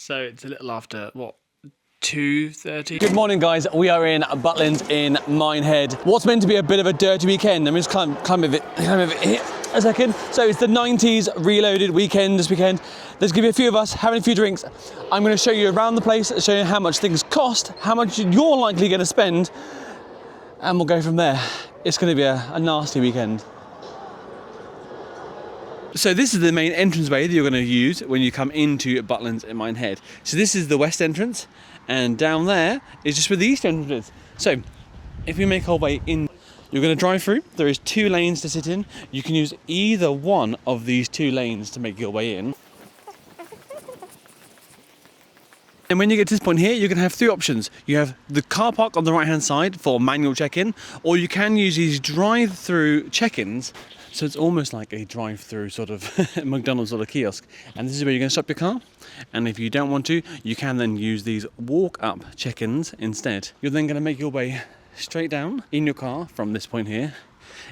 So it's a little after, what, 2:30? Good morning, guys. We are in Butlins in Minehead. What's meant to be a bit of a dirty weekend. I'm just climb over it here a second. So it's the 90s reloaded weekend this weekend. There's going to be a few of us having a few drinks. I'm going to show you around the place, show you how much things cost, how much you're likely going to spend, and we'll go from there. It's going to be a nasty weekend. So this is the main entranceway that you're going to use when you come into Butlins in Minehead. So this is the west entrance, and down there is just where the east entrance is. So if we make our way in, you're going to drive through. There is 2 lanes to sit in. You can use either one of these 2 lanes to make your way in. And when you get to this point here, you can have 3 options. You have the car park on the right hand side for manual check-in, or you can use these drive-through check-ins. So it's almost like a drive-through sort of McDonald's sort of kiosk. And this is where you're going to stop your car. And if you don't want to, you can then use these walk-up check-ins instead. You're then going to make your way straight down in your car from this point here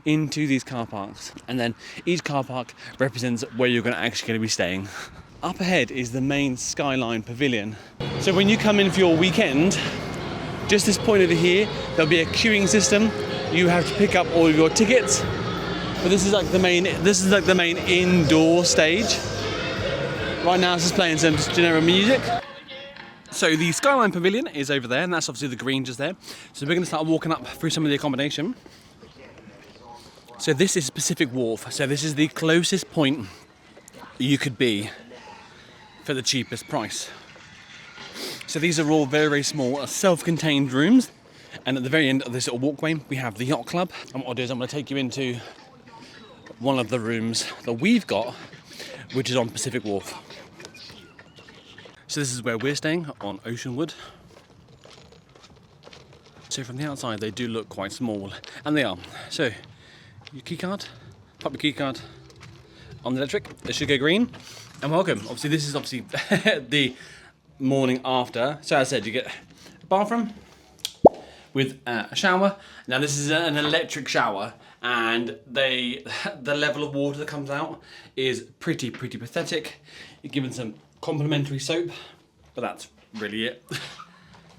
into these car parks. And then each car park represents where you're actually going to be staying. Up ahead is the main Skyline Pavilion. So when you come in for your weekend, just this point over here, there'll be a queuing system. You have to pick up all of your tickets. But this is like the main indoor stage. Right now it's just playing some general music. So the Skyline Pavilion is over there, and that's obviously the green just there. So we're going to start walking up through some of the accommodation. So this is Pacific Wharf. So this is the closest point you could be for the cheapest price. So these are all very, very small, self-contained rooms. And at the very end of this little walkway, we have the yacht club. And what I'll do is I'm going to take you into one of the rooms that we've got, which is on Pacific Wharf. So this is where we're staying, on Oceanwood. So from the outside they do look quite small, and they are. So your key card, pop your key card on the electric, it should go green, and welcome. Obviously this is the morning after. So as I said, you get a bathroom with a shower. Now this is an electric shower, and the level of water that comes out is pretty pathetic. You're given some complimentary soap, but that's really it.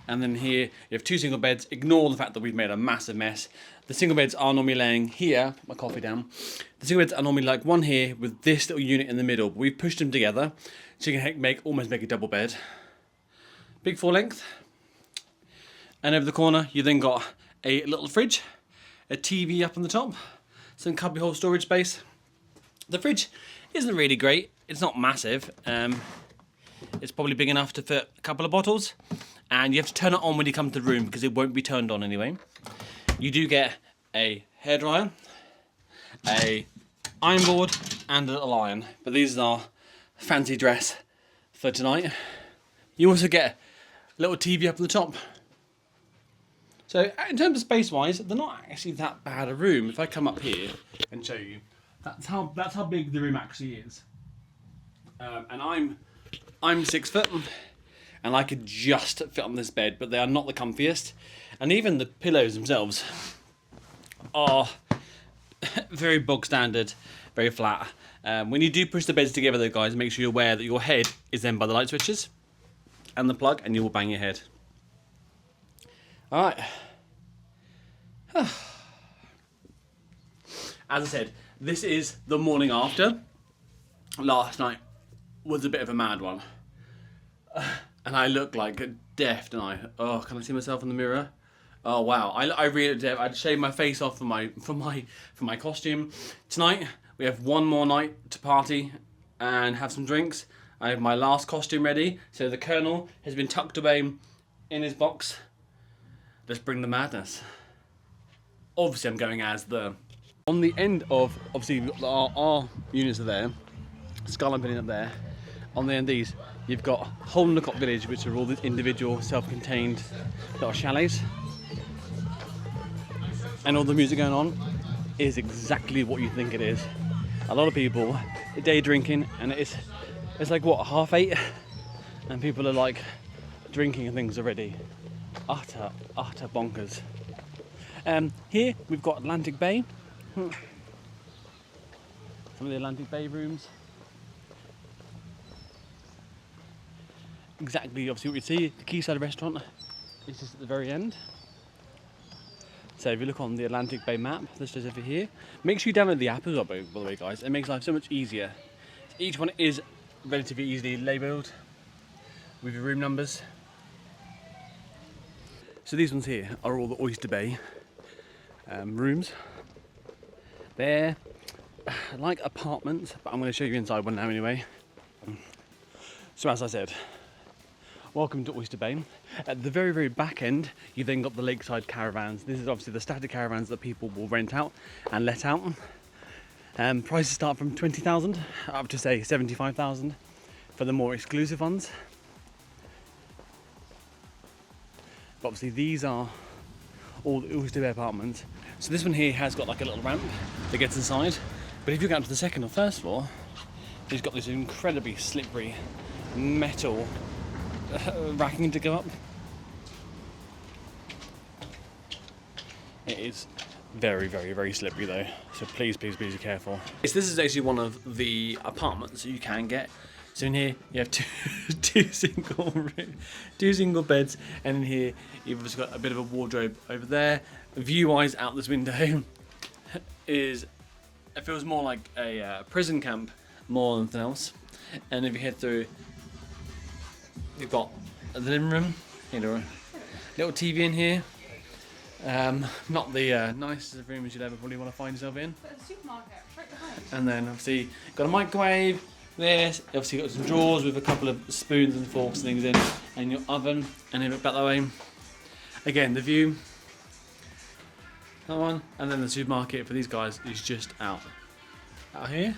And then here you have 2 single beds. Ignore the fact that we've made a massive mess. The single beds are normally laying here. Put my coffee down. The single beds are normally like one here with this little unit in the middle, but we've pushed them together so you can almost make a double bed. Big 4 length. And over the corner you then got a little fridge, a TV up on the top, some cubbyhole storage space. The fridge isn't really great. It's not massive. It's probably big enough to fit a couple of bottles, and you have to turn it on when you come to the room because it won't be turned on anyway. You do get a hairdryer, a iron board, and a little iron, but these are fancy dress for tonight. You also get a little TV up on the top. So in terms of space-wise, they're not actually that bad a room. If I come up here and show you, that's how big the room actually is. And I'm 6 foot, and I could just fit on this bed, but they are not the comfiest. And even the pillows themselves are very bog standard, very flat. When you do push the beds together though, guys, make sure you're aware that your head is then by the light switches and the plug, and you will bang your head. Alright. As I said, this is the morning after. Last night was a bit of a mad one. And I look like death, don't I? Oh, can I see myself in the mirror? Oh wow, I really did. I'd shave my face off for my costume. Tonight we have one more night to party and have some drinks. I have my last costume ready, so the Colonel has been tucked away in his box. Let's bring the madness. Obviously I'm going as the... On the end of, obviously our units are there, Skyline Pavilion up there. On the end of these, you've got Hole in the Cock Village, which are all the individual self-contained little chalets. And all the music going on is exactly what you think it is. A lot of people day drinking, and it's like what, 8:30, and people are like drinking and things already. Utter bonkers. Here we've got Atlantic Bay. Some of the Atlantic Bay rooms. exactly obviously what you see. The Quayside restaurant is just at the very end. So if you look on the Atlantic Bay map, this is over here. Make sure you download the app as well, by the way, guys. It makes life so much easier. Each one is relatively easily labelled with your room numbers. So these ones here are all the Oyster Bay rooms. They're like apartments, but I'm going to show you inside one now anyway. So as I said, welcome to Oyster Bay. At the very, very back end, you then got the lakeside caravans. This is obviously the static caravans that people will rent out and let out. Prices start from 20,000 up to say 75,000 for the more exclusive ones. But obviously these are all the Oyster Bay apartments. So this one here has got like a little ramp that gets inside. But if you go out to the second or first floor, it's got this incredibly slippery metal racking to go up. It is very, very, very slippery though. So please, please, please be careful. This is actually one of the apartments that you can get. So in here you have two single beds, and in here you've just got a bit of a wardrobe over there. View-wise out this window is, it feels more like a prison camp more than anything else. And if you head through, you've got the living room, you know, little TV in here. Not the nicest of rooms you'd ever probably want to find yourself in. And then obviously got a microwave. This obviously got some drawers with a couple of spoons and forks and things in, and your oven. And then look back that way. Again, the view. That one, and then the supermarket for these guys is just out here.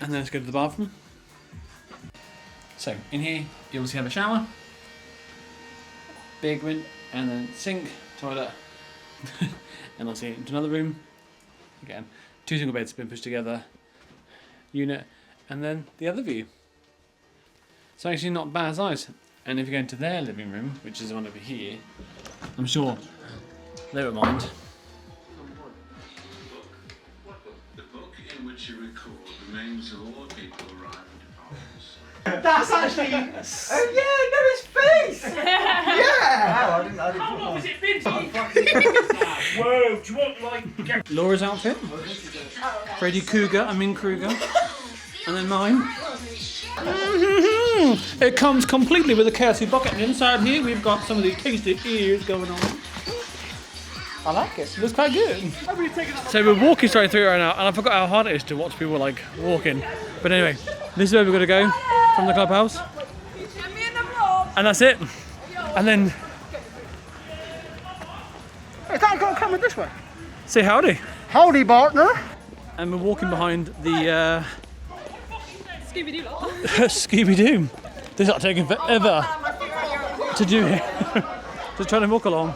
And then let's go to the bathroom. So in here you obviously have a shower, big one, and then sink, toilet, and obviously into another room. Again, two single beds been pushed together, unit, and then the other view. So actually not bad size. And if you go into their living room, which is the one over here, I'm sure they won't mind. The book in which you record the names of all the people arrived at Butlins. That's actually. Oh yeah, no, his face. Yeah. Oh, I didn't. How long has it been? Whoa, do you want like... Laura's outfit, Freddy Cougar, Kruger, and then mine. It comes completely with a courtesy bucket, and inside here we've got some of these tasty ears going on. I like it. It looks quite good. So we're walking straight through right now, and I forgot how hard it is to watch people like walking. But anyway, this is where we're gonna go from the clubhouse, and that's it. And then Is that got coming this way? say howdy. Howdy, partner. And we're walking behind the Scooby-Doo. This is not taking forever to do here. Just trying to walk along.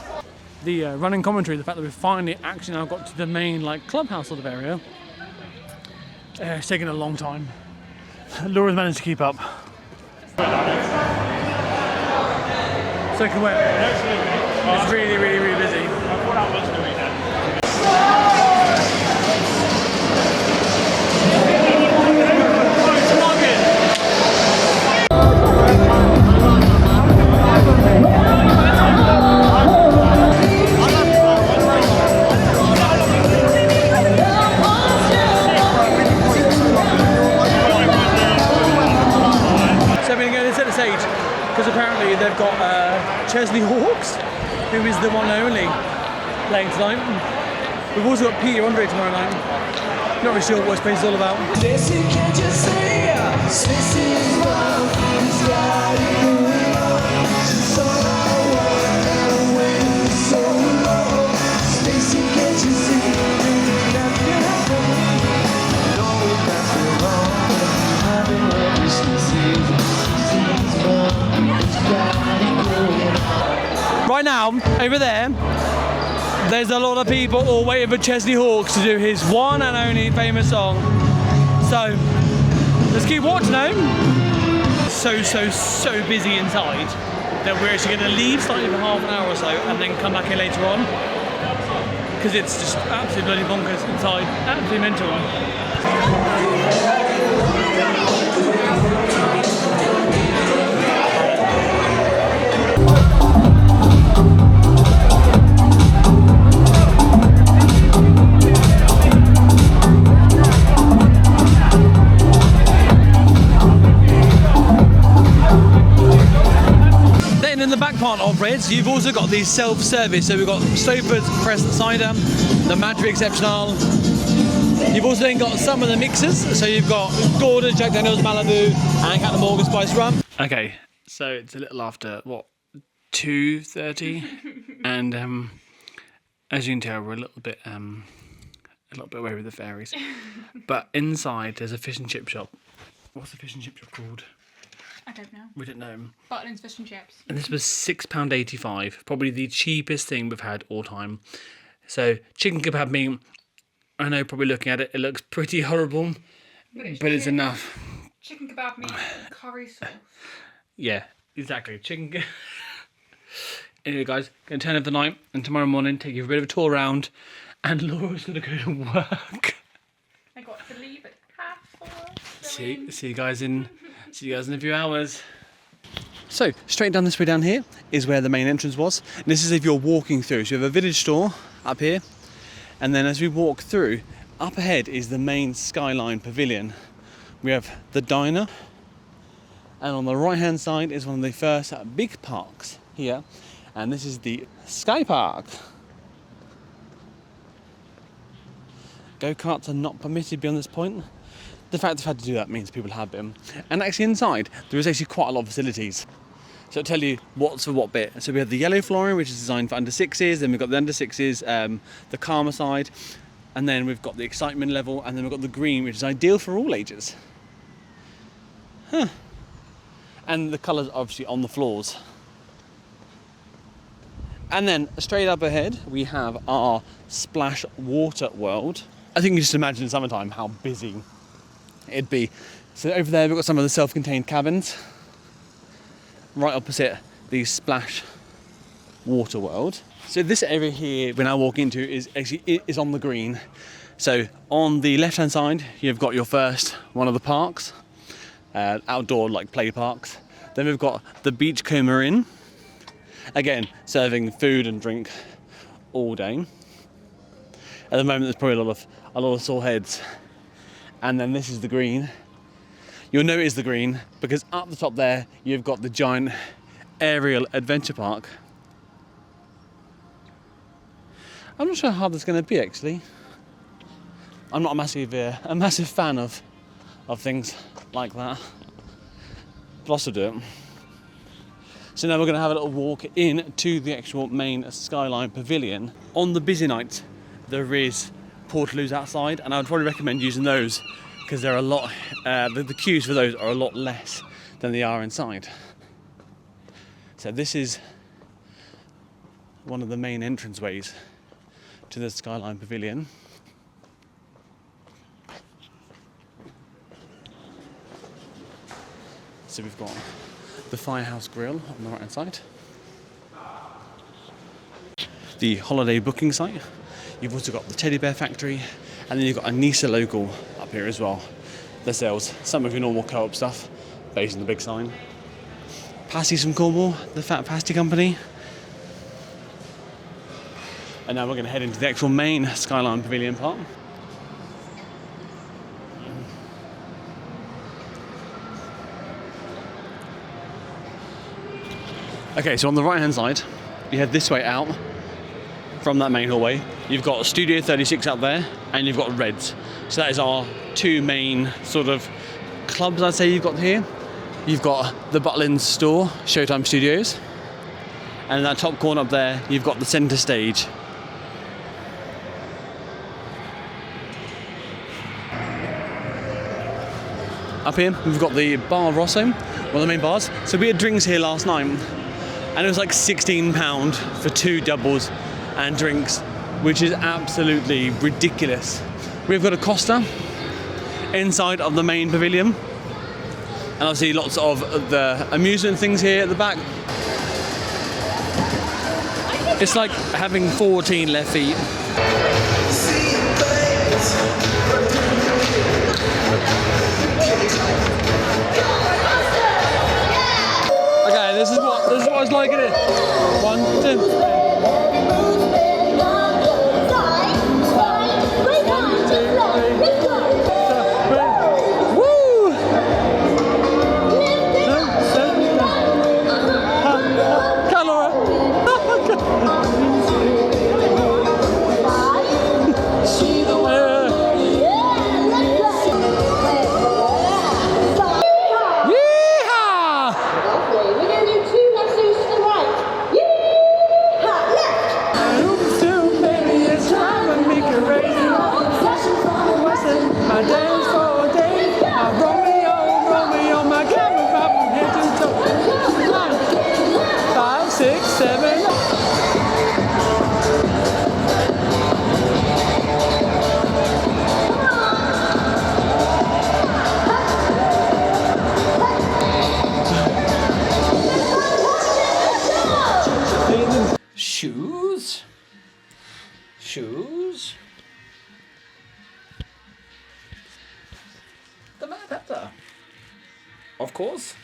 The running commentary, the fact that we've finally actually now got to the main like clubhouse sort of area. It's taken a long time. Laura's managed to keep up. Soaking wet. It's really, really, really busy. Because apparently they've got Chesley Hawkes, who is the one and only playing tonight. We've also got Peter Andre tomorrow night. Not really sure what this place is all about. Right now, over there's a lot of people all waiting for Chesley Hawkes to do his one and only famous song. So, let's keep watching him. So busy inside that we're actually going to leave slightly for half an hour or so and then come back here later on. Because it's just absolutely bloody bonkers inside, absolutely mental. part of Reds, you've also got the self-service. So we've got Stouffer's pressed cider, the Madrid Exceptional. You've also then got some of the mixers. So you've got Gordon, Jack Daniels, Malibu, and Captain Morgan Spice Rum. Okay, so it's a little after, what, 2:30? And as you can tell, we're a little bit away with the fairies. But inside, there's a fish and chip shop. What's the fish and chip shop called? I don't know. We don't know. Butlins fish and chips. And this was £6.85, probably the cheapest thing we've had all time. So chicken kebab meat, I know, probably looking at it, it looks pretty horrible, but it's enough. Chicken kebab meat and curry sauce. Yeah, exactly. Chicken. Anyway, guys, gonna turn over the night, and tomorrow morning take you for a bit of a tour around, and Laura's gonna go to work. I got to leave at 4:30. See you guys in a few hours. So straight down this way down here is where the main entrance was. And this is if you're walking through. So you have a village store up here, and then as we walk through, up ahead is the main Skyline Pavilion. We have the diner, and on the right hand side is one of the first big parks here, and this is the Sky Park. Go-karts are not permitted beyond this point. The fact they've had to do that means people have been. And actually inside, there is actually quite a lot of facilities. So I'll tell you what's for what bit. So we have the yellow flooring, which is designed for under sixes, then we've got the under sixes, the calmer side, and then we've got the excitement level, and then we've got the green, which is ideal for all ages. Huh. And the colours are obviously on the floors. And then straight up ahead, we have our splash water world. I think you can just imagine in summertime how busy it'd be. So over there we've got some of the self-contained cabins. Right opposite the splash water world. So this area here we're now walking into is on the green. So on the left hand side you've got your first one of the parks, outdoor like play parks. Then we've got the Beachcomber Inn. Again, serving food and drink all day. At the moment there's probably a lot of sore heads. And then this is the green. You'll know it is the green because up the top there you've got the giant aerial adventure park. I'm not sure how hard that's going to be actually. I'm not a massive fan of things like that, but I'll still do it. So now we're going to have a little walk in to the actual main Skyline Pavilion. On the busy nights there is portaloos outside, and I would probably recommend using those because they're a lot, the queues for those are a lot less than they are inside. So this is one of the main entranceways to the Skyline Pavilion. So we've got the Firehouse Grill on the right hand side, the holiday booking site. You've also got the Teddy Bear Factory, and then you've got a Nisa local up here as well that sells some of your normal co-op stuff based on the big sign. Pasties from Cornwall, the Fat Pasty Company. And now we're going to head into the actual main Skyline Pavilion part. Okay, so on the right hand side, you head this way out from that main hallway. You've got Studio 36 up there, and you've got Reds. So that is our two main sort of clubs, I'd say, you've got here. You've got the Butlins store, Showtime Studios, and in that top corner up there, you've got the centre stage. Up here, we've got the Bar Rosso, one of the main bars. So we had drinks here last night, and it was like £16 for two doubles and drinks, which is absolutely ridiculous. We've got a Costa inside of the main pavilion, and obviously lots of the amusement things here at the back. It's like having 14 left feet. Okay, this is what it's like in it. 1, 2, 3. Woo! Come, Laura. Of course.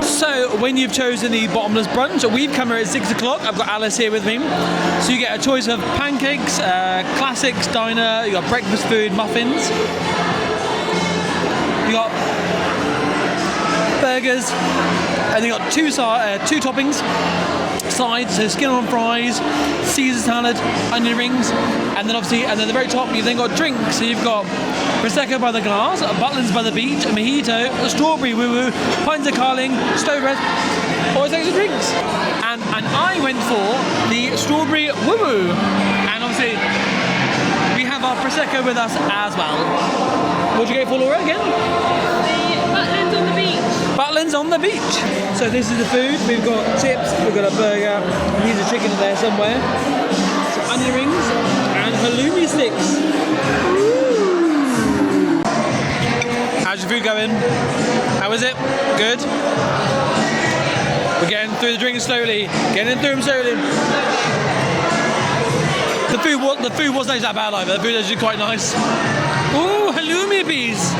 So when you've chosen the bottomless brunch, we've come here at 6 o'clock. I've got Alice here with me. So you get a choice of pancakes, classics, diner, you got breakfast food, muffins. You got burgers, and you got two toppings. Sides, so skin on fries, Caesar salad, onion rings, and then obviously, and then at the very top you've then got drinks. So you've got Prosecco by the glass, a Butlins by the beach, a mojito, a strawberry woo-woo, pints of Carling, slow breath, or extra drinks. And I went for the strawberry woo-woo, and obviously we have our Prosecco with us as well. What'd you go for, Laura, again? Butlins on the beach. Butlins on the beach. So this is the food. We've got chips, we've got a burger, a piece of chicken there somewhere, some onion rings, and halloumi sticks. Ooh. How's your food going? How is it? Good? We're getting through the drinks slowly. Getting through them slowly. The food wasn't actually that bad either. The food is actually quite nice. Ooh, halloumi bees.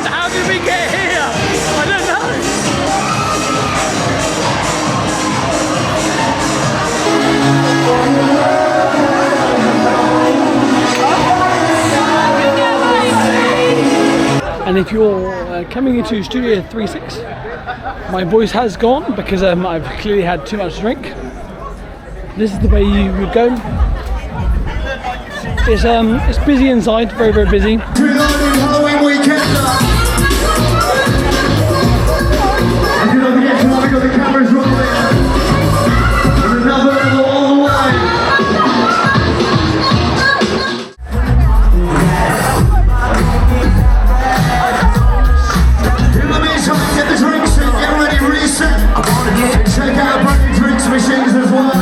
How did we get here? I don't know. And if you're coming into Studio 36, my voice has gone because I've clearly had too much to drink. This is the way you would go. It's busy inside, very, very busy. Halloween weekend. And you don't forget to have the cameras rolling. And another level all the way. In the meantime, get the drinks in, get ready, reset. Check out brand new drinks machines as well.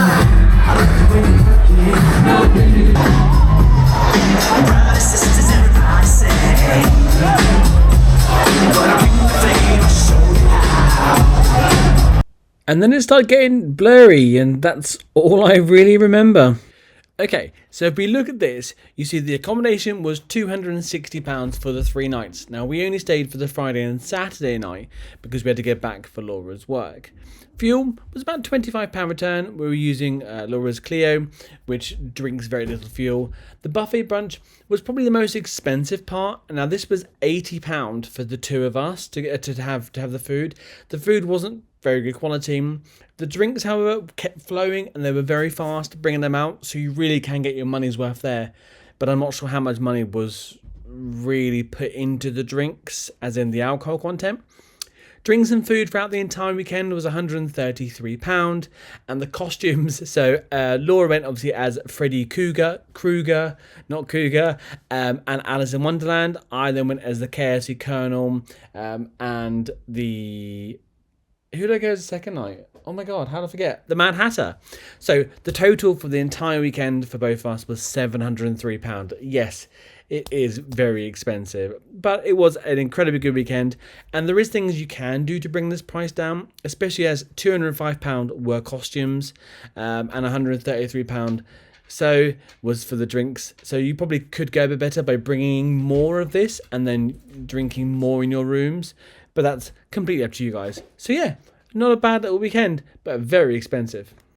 And then it started getting blurry, and that's all I really remember. Okay, so if we look at this, you see the accommodation was £260 for the 3 nights. Now, we only stayed for the Friday and Saturday night because we had to get back for Laura's work. Fuel was about £25 return. We were using Laura's Clio, which drinks very little fuel. The buffet brunch was probably the most expensive part. Now, this was £80 for the two of us to have the food. The food wasn't very good quality. The drinks, however, kept flowing and they were very fast bringing them out, so you really can get your money's worth there. But I'm not sure how much money was really put into the drinks, as in the alcohol content. Drinks and food throughout the entire weekend was £133, and the costumes. So Laura went obviously as Freddy Krueger, and Alice in Wonderland. I then went as the KFC Colonel, and the. Who did I go as the second night? Oh my God, how did I forget? The Mad Hatter. So the total for the entire weekend for both of us was £703. Yes, it is very expensive, but it was an incredibly good weekend. And there is things you can do to bring this price down, especially as £205 were costumes, and £133 so was for the drinks. So you probably could go a bit better by bringing more of this and then drinking more in your rooms. But that's completely up to you guys. So yeah, not a bad little weekend, but very expensive.